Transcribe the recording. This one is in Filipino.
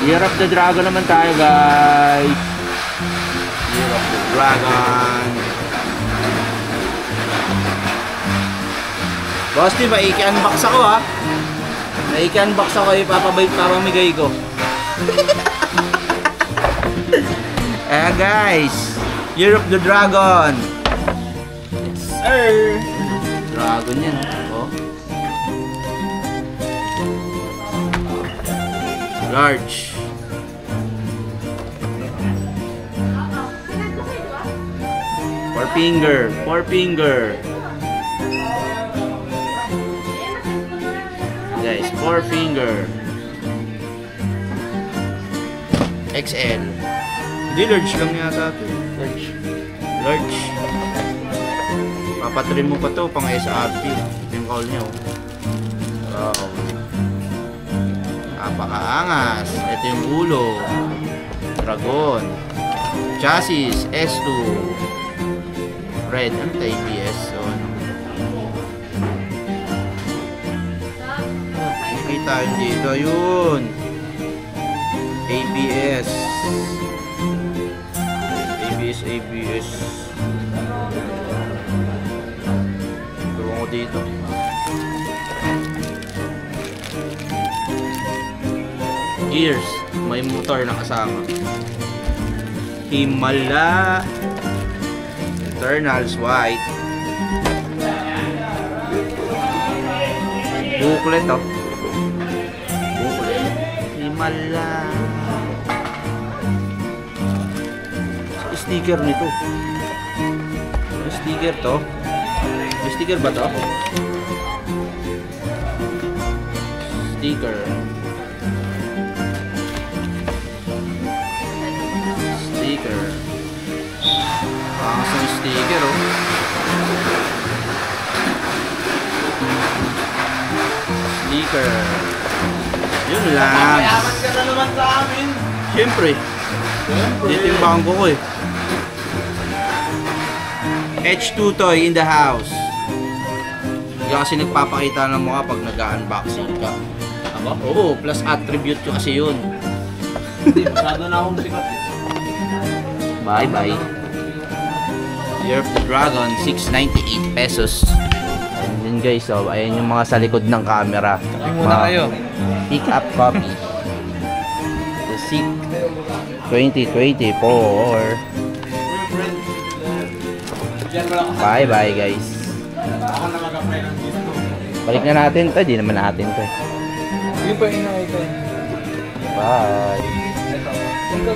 Year of the Dragon naman tayo, guys. Year of the Dragon. Boss, di ba? I-unbox ako, ha? I-unbox ako, papamigay ko. Ayan, guys. Year of the Dragon. Yes, sir. Dragon yan, oh. Large. Four finger. Guys, 4 finger. XL. Hindi, large lang yata ito. Large. Papatrim mo pa to pang SRP. Ito yung call niya, oh. Wow. Napakaangas. Ito yung ulo. Dragon. Chassis S2. Red. Ano ito? ABS. So, nakikita yun dito. Yun. ABS. Tuwang ko dito. Gears. May motor na kasama. Himala. Internals white. Booklet, oh. Booklet. Himala. Sticker nito. Sticker to. May sticker ba to? Sticker. Ang sticker, oh. Sticker. Yun lang. Mayaman ka na naman sa amin. Siyempre. Titimbang ko eh. H2 toy in the house. Hindi kasi nagpapakita ng mukha pag nag-unboxing ka. Aba? Oo, plus attribute ko kasi yun. Hindi, masyado na akong sikat. Bye bye. Year of the Dragon, 698 pesos. And then guys, oh, ayan yung mga sa likod ng camera. Copy muna kayo. Pick up copy. The SICK 2024. Bye bye guys. Ako na mag-apply ng disco. Balik na natin to, di naman natin to. Hindi pa inakita. Bye. Ito.